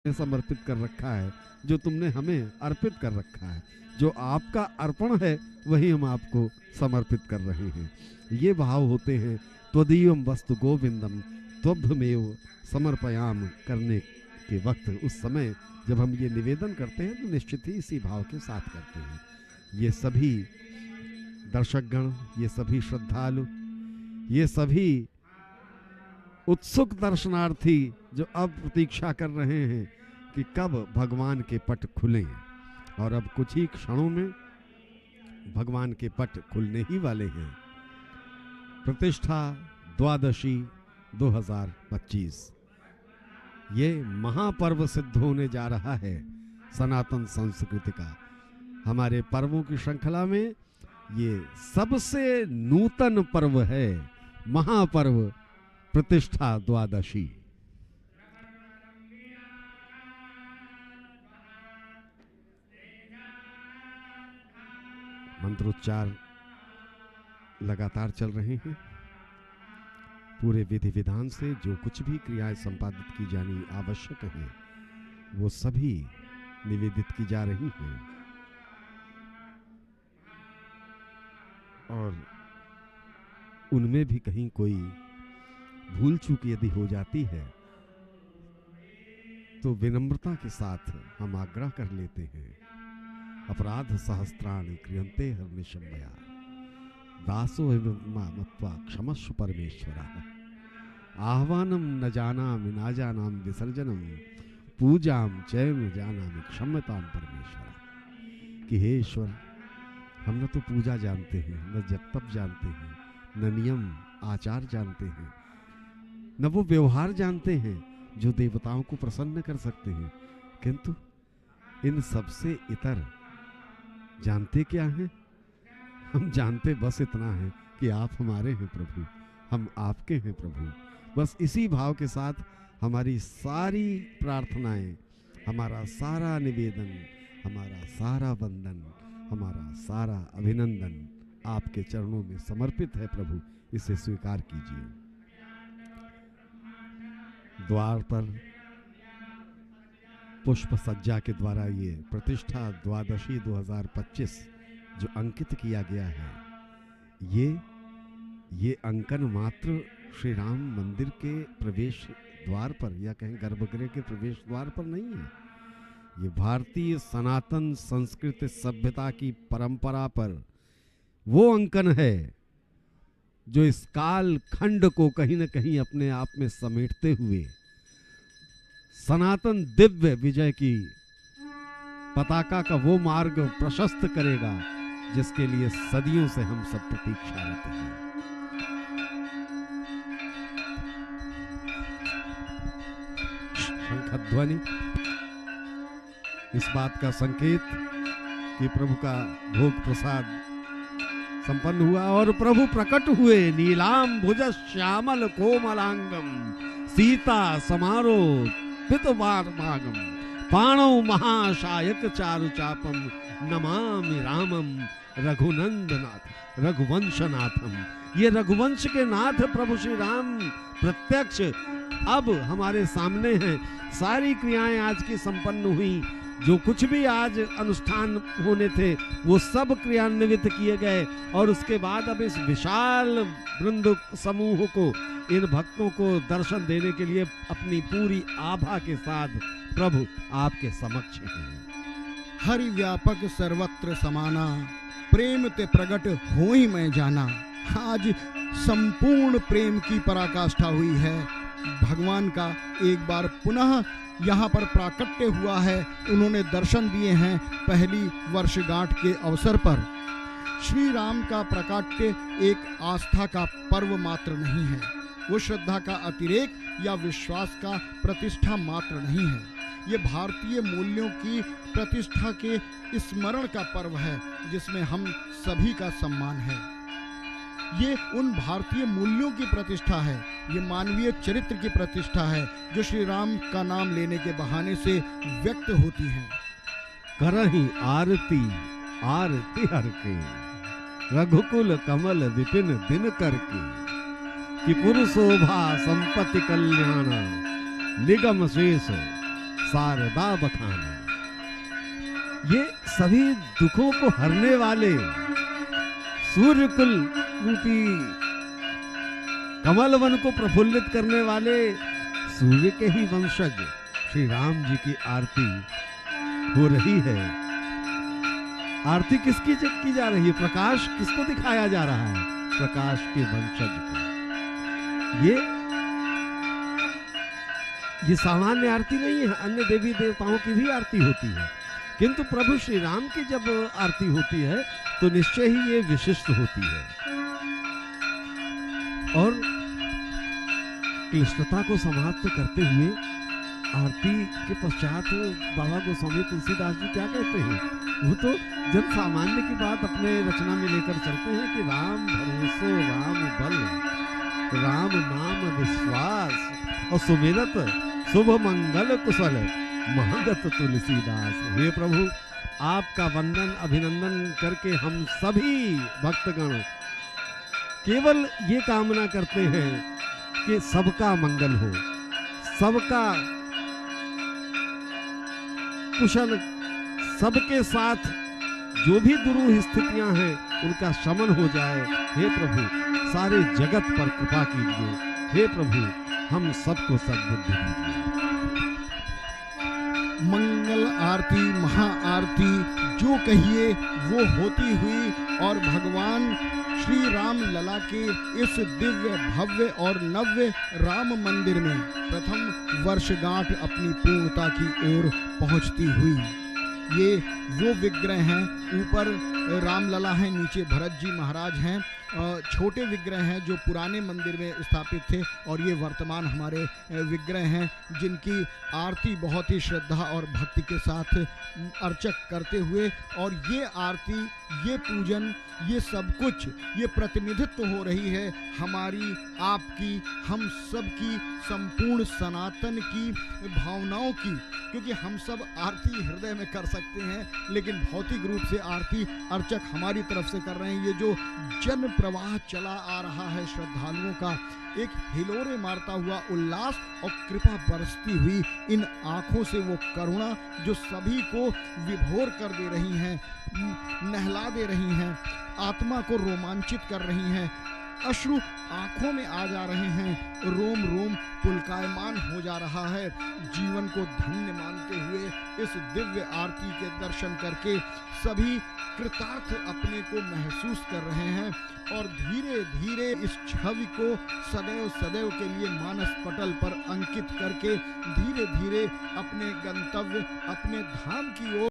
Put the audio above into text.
समर्पित कर रखा है, जो तुमने हमें अर्पित कर रखा है। जो आपका अर्पण है वही हम आपको समर्पित कर रहे हैं। ये भाव होते हैं त्वदीयम वस्तु गोविंदम त्वभ्यमेव समर्पयाम करने के वक्त। उस समय जब हम ये निवेदन करते हैं तो निश्चित ही इसी भाव के साथ करते हैं। ये सभी दर्शकगण, ये सभी श्रद्धालु, ये सभी उत्सुक दर्शनार्थी जो अब प्रतीक्षा कर रहे हैं कि कब भगवान के पट खुलें, और अब कुछ ही क्षणों में भगवान के पट खुलने ही वाले हैं। प्रतिष्ठा द्वादशी 2025 ये महापर्व सिद्ध होने जा रहा है सनातन संस्कृति का। हमारे पर्वों की श्रृंखला में ये सबसे नूतन पर्व है, महापर्व प्रतिष्ठा द्वादशी। मंत्रोच्चार लगातार चल रहे हैं। पूरे विधि विधान से जो कुछ भी क्रियाएं संपादित की जानी आवश्यक हैं वो सभी निवेदित की जा रही हैं। और उनमें भी कहीं कोई भूल चूक यदि हो जाती है तो विनम्रता के साथ हम आग्रह कर लेते हैं। अपराध सहस्त्राणि क्रियन्ते हर्निशम्भया दासो मत्वा क्षमस्व परमेश्वरः आह्वानम न जानामि न जानामि विसर्जनम पूजाम चैम जानामि क्षम्यताम परमेश्वरः। कि हे ईश्वर, हम न तो पूजा जानते हैं, न जप तप जानते हैं, न नियम आचार जानते हैं, न वो व्यवहार जानते हैं जो देवताओं को प्रसन्न कर सकते हैं, किंतु इन सबसे इतर जानते क्या हैं? हम जानते बस इतना है कि आप हमारे हैं प्रभु, हम आपके हैं प्रभु। बस इसी भाव के साथ हमारी सारी प्रार्थनाएं, हमारा सारा निवेदन, हमारा सारा वंदन, हमारा सारा अभिनंदन आपके चरणों में समर्पित है प्रभु, इसे स्वीकार कीजिए। द्वार पर पुष्प सज्जा के द्वारा ये प्रतिष्ठा द्वादशी 2025 जो अंकित किया गया है, ये अंकन मात्र श्री राम मंदिर के प्रवेश द्वार पर या कहीं गर्भगृह के प्रवेश द्वार पर नहीं है। ये भारतीय सनातन संस्कृति सभ्यता की परंपरा पर वो अंकन है जो इस काल खंड को कहीं न कहीं अपने आप में समेटते हुए सनातन दिव्य विजय की पताका का वो मार्ग प्रशस्त करेगा जिसके लिए सदियों से हम सब प्रतीक्षारत हैं। शंखध्वनि इस बात का संकेत कि प्रभु का भोग प्रसाद संपन्न हुआ और प्रभु प्रकट हुए। नीलाम भुज श्यामल कोमलांगम सीता समारो पितवारमागम पाणौ महाशायक चारु चापम नमामि रामम रघुनंदनाथ रघुवंशनाथम। ये रघुवंश के नाथ प्रभु श्री राम प्रत्यक्ष अब हमारे सामने हैं। सारी क्रियाएं आज की संपन्न हुई, जो कुछ भी आज अनुष्ठान होने थे वो सब क्रियान्वित किए गए और उसके बाद अब इस विशाल वृंद समूह को, इन भक्तों को दर्शन देने के लिए अपनी पूरी आभा के साथ प्रभु आपके समक्ष हैं। हरि व्यापक सर्वत्र समाना प्रेम ते प्रगट हो ही मैं जाना। आज संपूर्ण प्रेम की पराकाष्ठा हुई है। भगवान का एक बार पुनः यहाँ पर प्राकट्य हुआ है। उन्होंने दर्शन दिए हैं पहली वर्षगांठ के अवसर पर। श्री राम का प्राकट्य एक आस्था का पर्व मात्र नहीं है, वो श्रद्धा का अतिरेक या विश्वास का प्रतिष्ठा मात्र नहीं है। ये भारतीय मूल्यों की प्रतिष्ठा के स्मरण का पर्व है जिसमें हम सभी का सम्मान है। ये उन भारतीय मूल्यों की प्रतिष्ठा है, ये मानवीय चरित्र की प्रतिष्ठा है जो श्री राम का नाम लेने के बहाने से व्यक्त होती है। करहि आरती आरती हर के रघुकुल कमल विपिन दिन करके कि पुरुषोभा संपत्ति कल्याण निगम शेष शारदा बखाना। ये सभी दुखों को हरने वाले सूर्य कुल रूपी कमल वन को प्रफुल्लित करने वाले सूर्य के ही वंशज श्री राम जी की आरती हो रही है। आरती किसकी की जा रही है? प्रकाश किसको दिखाया जा रहा है? प्रकाश के वंशज को। ये सामान्य आरती नहीं है, अन्य देवी देवताओं की भी आरती होती है, किंतु प्रभु श्री राम की जब आरती होती है तो निश्चय ही ये विशिष्ट होती है। और क्लिष्टता को समाप्त करते हुए आरती के पश्चात बाबा गोस्वामी तुलसीदास जी क्या कहते हैं? वो तो जन सामान्य की बात अपने रचना में लेकर चलते हैं कि राम भरोसो राम बल, राम नाम विश्वास और सुमिरत शुभ मंगल कुशल महंगत तुलसीदास। हे प्रभु, आपका वंदन अभिनंदन करके हम सभी भक्तगण केवल ये कामना करते हैं कि सबका मंगल हो, सबका कुशल, सबके साथ जो भी दुरूह स्थितियां हैं उनका शमन हो जाए। हे प्रभु, सारे जगत पर कृपा कीजिए। हे प्रभु, हम सबको सद्बुद्धि दीजिए। मंगल आरती, महाआरती जो कहिए वो होती हुई और भगवान श्री राम लला के इस दिव्य भव्य और नव्य राम मंदिर में प्रथम वर्षगांठ अपनी पूर्णता की ओर पहुंचती हुई। ये वो विग्रह हैं, ऊपर रामलला हैं, नीचे भरत जी महाराज हैं। छोटे विग्रह हैं जो पुराने मंदिर में स्थापित थे, और ये वर्तमान हमारे विग्रह हैं जिनकी आरती बहुत ही श्रद्धा और भक्ति के साथ अर्चक करते हुए, और ये आरती, ये पूजन, ये सब कुछ, ये प्रतिनिधित्व हो रही है हमारी, आपकी, हम सब की संपूर्ण सनातन की भावनाओं की। क्योंकि हम सब आरती हृदय में कर सकते हैं, लेकिन भौतिक रूप से आरती अर्चक हमारी तरफ से कर रहे हैं। ये जो जन प्रवाह चला आ रहा है श्रद्धालुओं का, एक हिलोरे मारता हुआ उल्लास और कृपा बरसती हुई इन आंखों से वो करुणा जो सभी को विभोर कर दे रही हैं, नहला दे रही हैं, आत्मा को रोमांचित कर रही हैं, अश्रु आंखों में आ जा रहे हैं, रोम रोम पुलकायमान हो जा रहा है। जीवन को धन्य मानते हुए इस दिव्य आरती के दर्शन करके सभी कृतार्थ अपने को महसूस कर रहे हैं, और धीरे धीरे इस छवि को सदैव सदैव के लिए मानस पटल पर अंकित करके धीरे धीरे अपने गंतव्य, अपने धाम की ओर